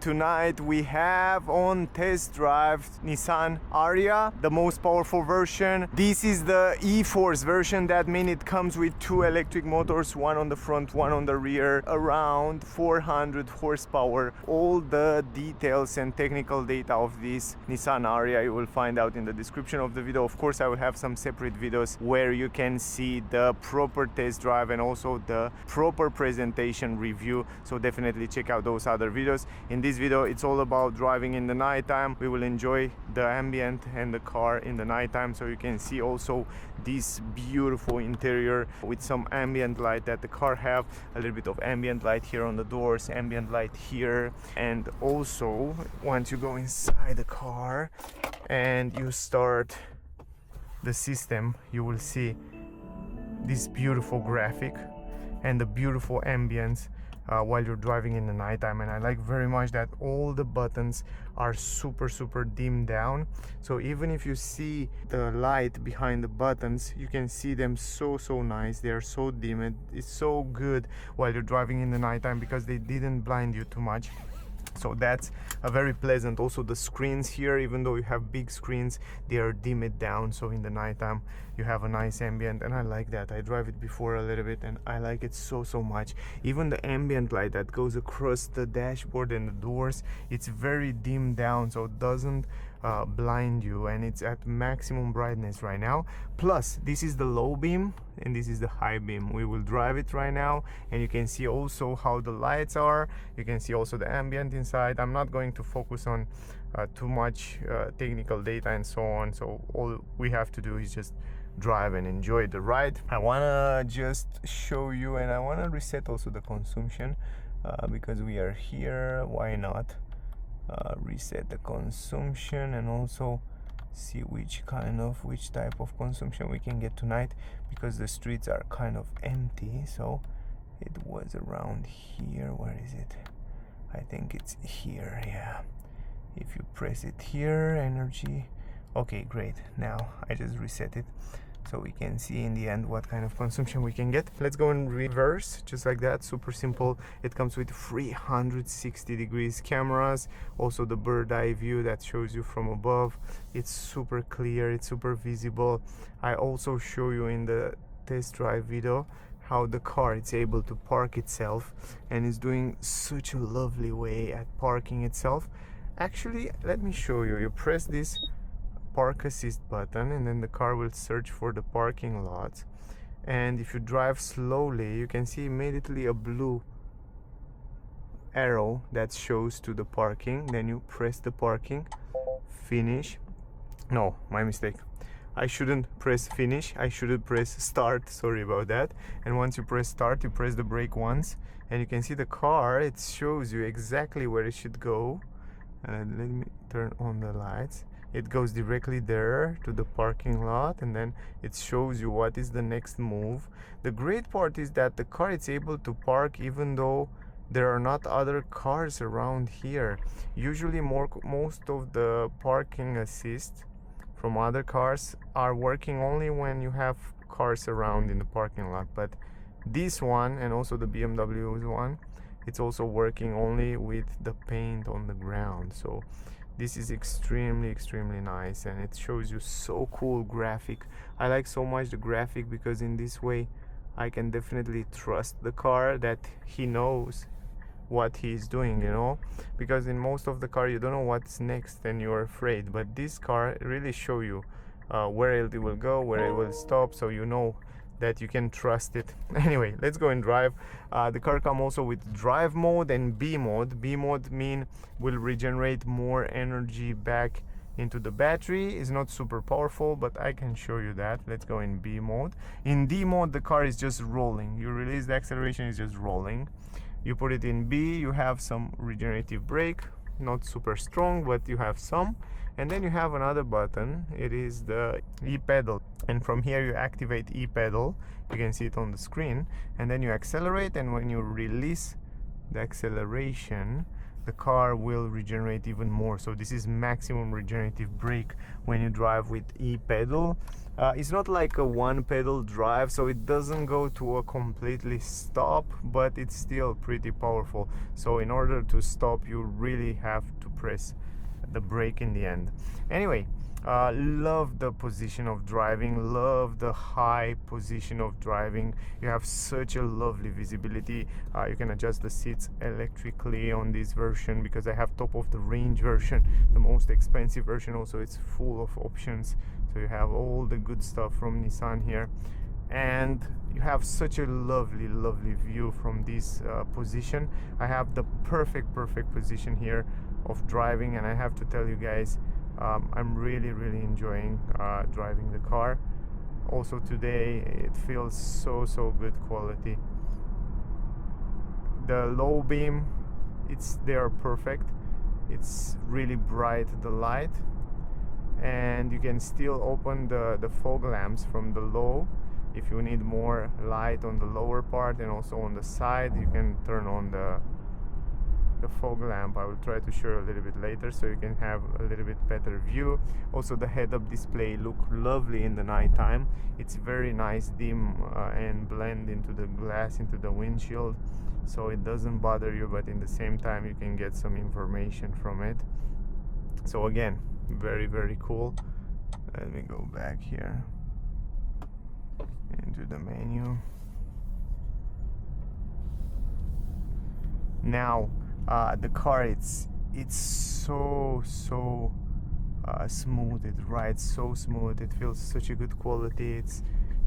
Tonight we have on test drive Nissan Ariya, the most powerful version. This is the e-4ORCE version. That means it comes with two electric motors, one on the front, one on the rear, around 400 horsepower. All the details and technical data of this Nissan Ariya you will find out in the description of the video. Of course, I will have some separate videos where you can see the proper test drive and also the proper presentation review, so definitely check out those other videos. In this video it's all about driving in the nighttime. We will enjoy the ambient and the car in the nighttime, so you can see also this beautiful interior with some ambient light that the car have, a little bit of ambient light here on the doors, ambient light here, and also once you go inside the car and you start the system, you will see this beautiful graphic and the beautiful ambience while you're driving in the nighttime. And I like very much that all the buttons are super dimmed down, so even if you see the light behind the buttons, you can see them so nice. They are so dim. It's so good while you're driving in the nighttime because they didn't blind you too much, so that's a very pleasant. Also the screens here, even though you have big screens, they are dimmed down, so in the nighttime you have a nice ambient, and I like that. I drive it before a little bit and I like it so much. Even the ambient light that goes across the dashboard and the doors, it's very dimmed down, so it doesn't blind you, and it's at maximum brightness right now. Plus this is the low beam and this is the high beam. We will drive it right now and you can see also how the lights are. You can see also the ambient inside. I'm not going to focus on too much technical data and so on, so all we have to do is just drive and enjoy the ride. I want to just show you, and I want to reset also the consumption because we are here. Why not reset the consumption and also see which type of consumption we can get tonight, because the streets are kind of empty. So it was around here. Where is it? I think it's here. Yeah, if you press it here, energy. Okay, great. Now I just reset it so we can see in the end what kind of consumption we can get. Let's go in reverse, just like that. Super simple. It comes with 360 degrees cameras, also the bird eye view that shows you from above. It's super clear, it's super visible. I also show you in the test drive video how the car is able to park itself, and is doing such a lovely way at parking itself. Actually, let me show you. You press this park assist button and then the car will search for the parking lot, and if you drive slowly you can see immediately a blue arrow that shows to the parking. Then you press the parking, finish. No, my mistake, I shouldn't press finish, I should press start, sorry about that. And once you press start, you press the brake once and you can see the car, it shows you exactly where it should go. Let me turn on the lights. It goes directly there to the parking lot, and then it shows you what is the next move. The great part is that the car is able to park even though there are not other cars around here. Usually most of the parking assist from other cars are working only when you have cars around in the parking lot, but this one and also the BMW's one, it's also working only with the paint on the ground. So this is extremely nice, and it shows you so cool graphic. I like so much the graphic because in this way I can definitely trust the car that he knows what he's doing, you know, because in most of the car you don't know what's next and you're afraid, but this car really show you where it will go, where it will stop, so you know that you can trust it. Anyway, let's go and drive. The car comes also with drive mode and B mode. B mode mean will regenerate more energy back into the battery. It's not super powerful, but I can show you that. Let's go in B mode. In D mode, the car is just rolling. You release the acceleration, it's just rolling. You put it in B, you have some regenerative brake, not super strong, but you have some. And then you have another button, it is the e-pedal, and from here you activate e-pedal. You can see it on the screen, and then you accelerate, and when you release the acceleration, the car will regenerate even more. So this is maximum regenerative brake when you drive with e-pedal. It's not like a one pedal drive, so it doesn't go to a completely stop, but it's still pretty powerful. So in order to stop, you really have to press the brake in the end. Anyway, love the position of driving, love the high position of driving. You have such a lovely visibility. You can adjust the seats electrically on this version, because I have top of the range version, the most expensive version. Also, it's full of options, so you have all the good stuff from Nissan here, and you have such a lovely view from this position. I have the perfect position here of driving, and I have to tell you guys, I'm really enjoying driving the car. Also today it feels so good quality. The low beam, they are perfect. It's really bright, the light, and you can still open the fog lamps from the low if you need more light on the lower part, and also on the side you can turn on the fog lamp. I will try to show you a little bit later, so you can have a little bit better view. Also, the head-up display look lovely in the night time. It's very nice dim and blend into the glass, into the windshield, so it doesn't bother you, but in the same time you can get some information from it. So again, very cool. Let me go back here into the menu. Now the car, it's so smooth. It rides so smooth. It feels such a good quality.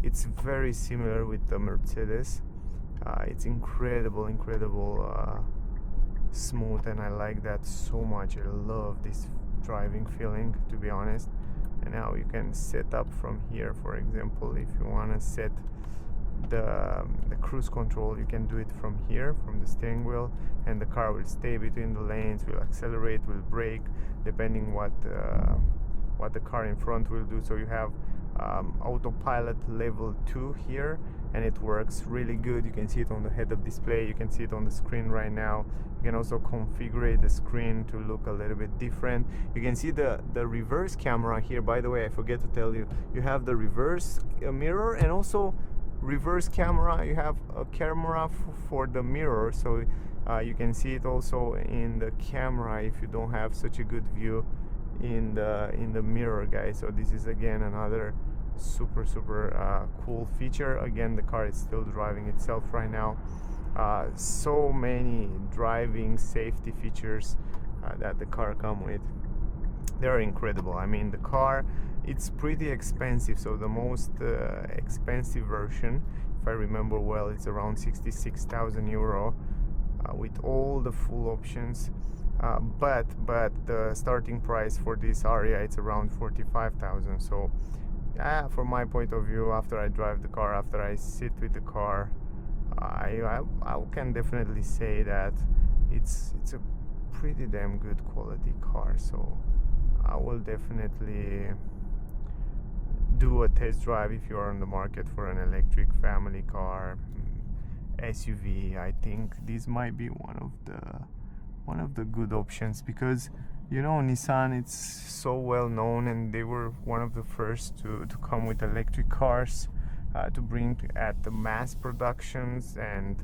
It's very similar with the Mercedes. It's incredible smooth, and I like that so much. I love this driving feeling, to be honest. And now you can set up from here. For example, if you want to set the cruise control, you can do it from here, from the steering wheel, and the car will stay between the lanes, will accelerate, will brake, depending what the car in front will do. So you have autopilot level 2 here, and it works really good. You can see it on the head-up display, you can see it on the screen right now. You can also configure the screen to look a little bit different. You can see the reverse camera here. By the way, I forget to tell you, you have the reverse mirror, and also reverse camera. You have a camera for the mirror, so you can see it also in the camera if you don't have such a good view in the mirror, guys. So this is again another super cool feature. Again, the car is still driving itself right now. So many driving safety features that the car come with. They're incredible. I mean, the car, it's pretty expensive. So the most expensive version, if I remember well, it's around 66,000 euro with all the full options. But the starting price for this Ariya, it's around 45,000. So from my point of view, after I drive the car, after I sit with the car, I can definitely say that it's a pretty damn good quality car. So I will definitely do a test drive if you are on the market for an electric family car, SUV. I think this might be one of the good options, because you know, Nissan, it's so well known, and they were one of the first to come with electric cars, to bring at the mass productions, and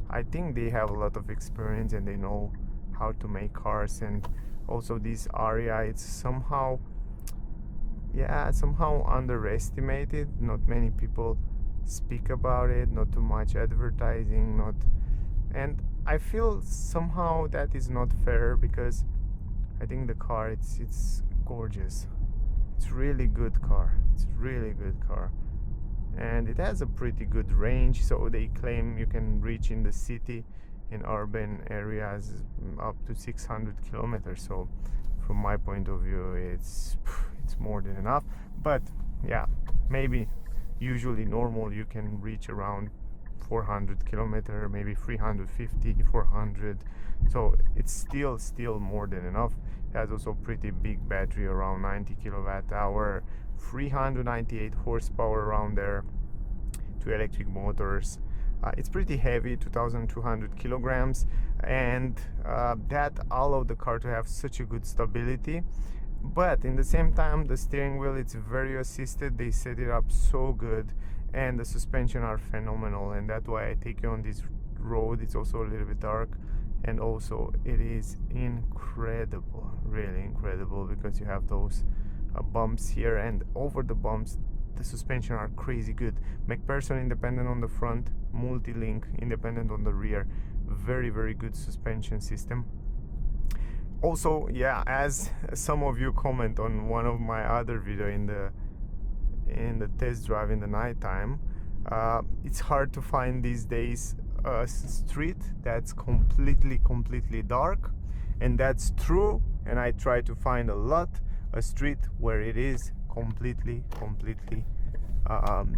I think they have a lot of experience and they know how to make cars. And also this Ariya, it's somehow underestimated. Not many people speak about it, not too much advertising, and I feel somehow that is not fair, because I think the car, it's gorgeous. It's really good car. It's really good car, and it has a pretty good range. So they claim you can reach in the city, in urban areas, up to 600 kilometers. So from my point of view, it's more than enough. But yeah, maybe usually normal you can reach around 400 kilometer, maybe 350, 400. So it's still more than enough. It has also pretty big battery, around 90 kilowatt hour, 398 horsepower around there, 2 electric motors. It's pretty heavy, 2200 kilograms, and that allowed the car to have such a good stability. But in the same time, the steering wheel, it's very assisted. They set it up so good, and the suspension are phenomenal, and that's why I take you on this road. It's also a little bit dark, and also it is incredible, really incredible, because you have those bumps here, and over the bumps the suspension are crazy good. McPherson independent on the front, multi-link independent on the rear. Very, very good suspension system. Also, yeah, as some of you comment on one of my other video in the test drive in the nighttime, it's hard to find these days a street that's completely dark, and that's true. And I try to find a street where it is completely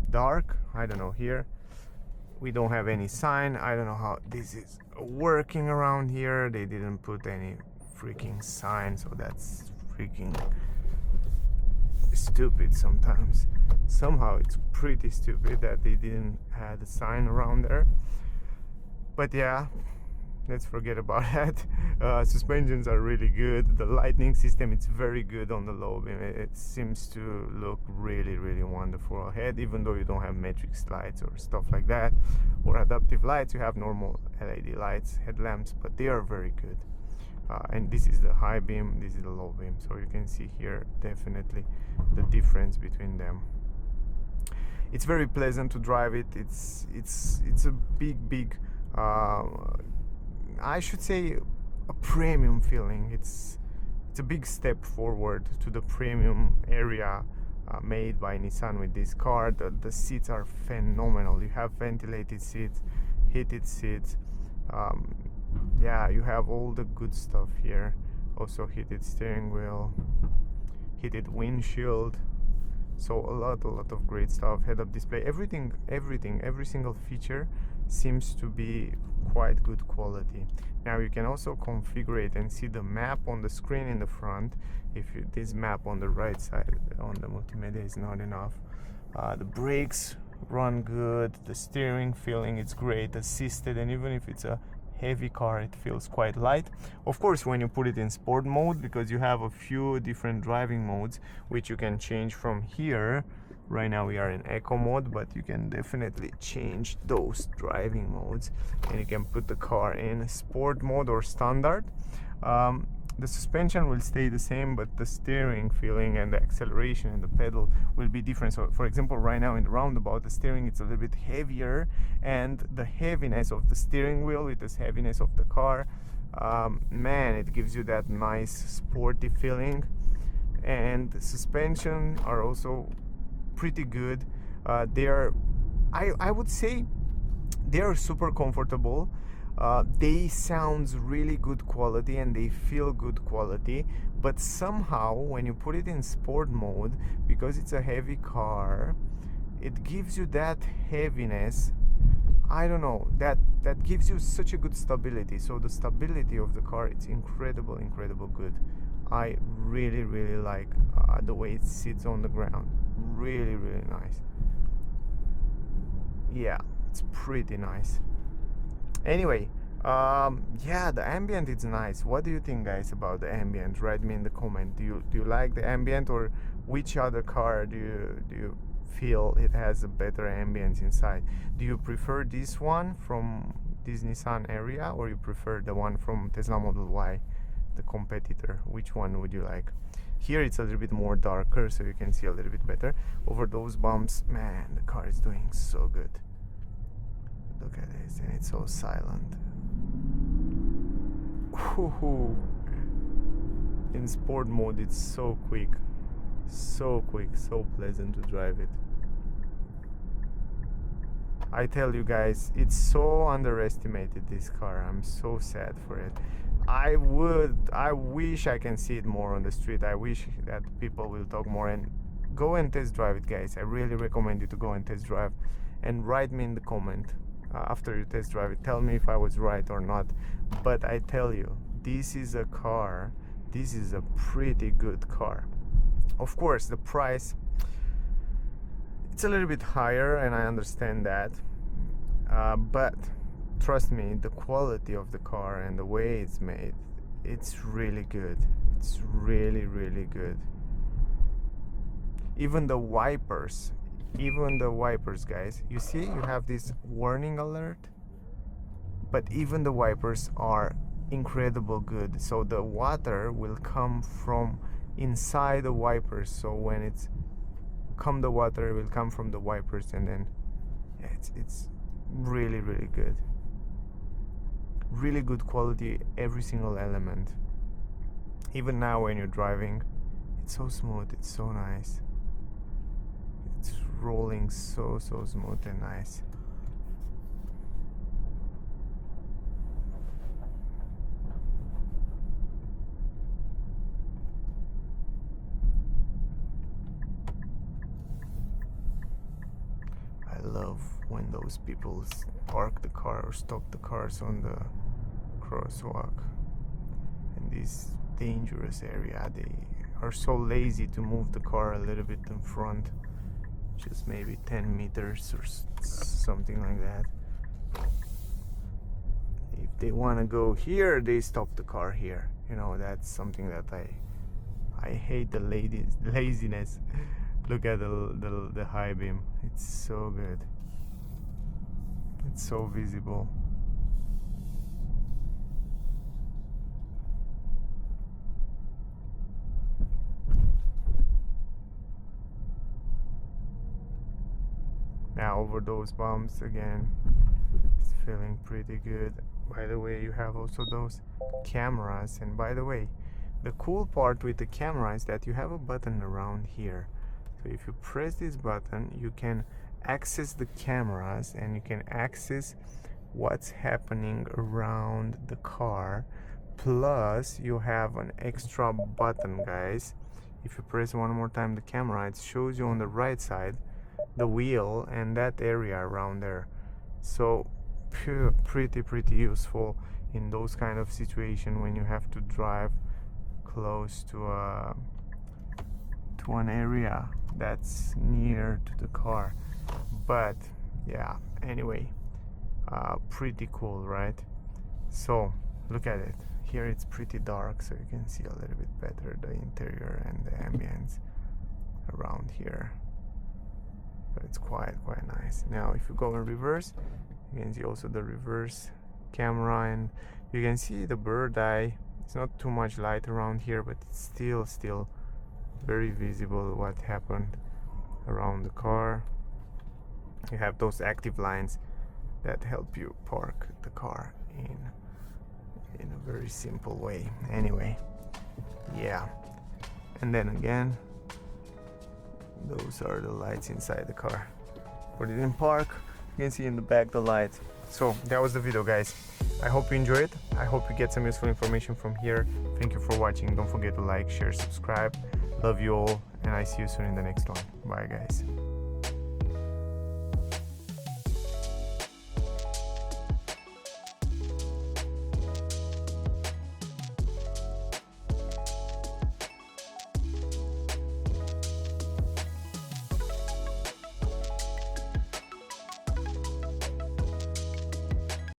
dark. I don't know, here we don't have any sign. I don't know how this is working around here. They didn't put any freaking sign, so that's freaking stupid. Sometimes somehow it's pretty stupid that they didn't have a sign around there, but yeah, let's forget about that. Suspensions are really good. The lighting system, it's very good on the low beam. It seems to look really wonderful ahead, even though you don't have matrix lights or stuff like that, or adaptive lights. You have normal LED lights, headlamps, but they are very good. And this is the high beam, this is the low beam, so you can see here definitely the difference between them. It's very pleasant to drive it. It's a big I should say a premium feeling. It's a big step forward to the premium area made by Nissan with this car. The seats are phenomenal. You have ventilated seats, heated seats. Yeah, you have all the good stuff here. Also heated steering wheel, heated windshield. So a lot of great stuff. Head-up display, every single feature seems to be quite good quality. Now you can also configure it and see the map on the screen in the front. If this map on the right side on the multimedia is not enough. The brakes run good. The steering feeling, it's great, assisted, and even if it's a heavy car, it feels quite light. Of course, when you put it in sport mode, because you have a few different driving modes which you can change from here. Right now we are in eco mode, but you can definitely change those driving modes, and you can put the car in sport mode or standard. The suspension will stay the same, but the steering feeling and the acceleration and the pedal will be different. So for example, right now in the roundabout, the steering is a little bit heavier, and the heaviness of the steering wheel with this heaviness of the car, man, it gives you that nice sporty feeling. And the suspension are also pretty good. They are, I would say, they are super comfortable. They sounds really good quality, and they feel good quality, but somehow when you put it in sport mode, because it's a heavy car, it gives you that heaviness. I don't know, that gives you such a good stability. So the stability of the car, it's incredible good. I really like the way it sits on the ground. Really nice. Yeah, it's pretty nice. Anyway, yeah, the ambient is nice. What do you think, guys, about the ambient? Write me in the comment. Do you like the ambient, or which other car do you feel it has a better ambience inside? Do you prefer this one from this Nissan Ariya, or you prefer the one from Tesla Model Y, the competitor? Which one would you like? Here it's a little bit more darker, so you can see a little bit better. Over those bumps, man, the car is doing so good. Look at this, and it's so silent. Ooh. In sport mode, it's so quick, so pleasant to drive it. I tell you guys, it's so underestimated, this car. I'm so sad for it. I wish I can see it more on the street. I wish that people will talk more, and go and test drive it, guys. I really recommend you to go and test drive, and write me in the comment after you test drive it. Tell me if I was right or not. But I tell you, this is a car, this is a pretty good car. Of course, the price, it's a little bit higher, and I understand that. But trust me, the quality of the car and the way it's made, it's really good. It's really, really good. Even the wipers, guys, you see, you have this warning alert, but even the wipers are incredible good. So the water will come from inside the wipers, so when it's come, the water will come from the wipers, and then yeah, it's really, really good. Really good quality, every single element. Even now when you're driving, it's so smooth, it's so nice. It's rolling so smooth and nice. I love when those people park the car or stop the cars on the crosswalk in this dangerous area. They are so lazy to move the car a little bit in front, just maybe 10 meters or something like that. If they want to go here, they stop the car here. You know, that's something that I hate, the laziness. Look at the high beam. It's so good. It's so visible. Now over those bumps again, it's feeling pretty good. By the way, you have also those cameras, and by the way, the cool part with the camera is that you have a button around here. So if you press this button, you can access the cameras and you can access what's happening around the car. Plus you have an extra button, guys. If you press one more time the camera, it shows you on the right side the wheel and that area around there. So pretty useful in those kind of situation when you have to drive close to an area that's near to the car. But yeah, anyway, pretty cool, right? So look at it here. It's pretty dark, so you can see a little bit better the interior and the ambience around here. So it's quite nice. Now if you go in reverse, you can see also the reverse camera, and you can see the bird eye. It's not too much light around here, but it's still very visible what happened around the car. You have those active lines that help you park the car in a very simple way. Anyway, yeah, and then again, those are the lights inside the car. Put it in park, you can see in the back the lights. So that was the video, guys. I hope you enjoy it. I hope you get some useful information from here. Thank you for watching. Don't forget to like, share, subscribe. Love you all, and I see you soon in the next one. Bye, guys.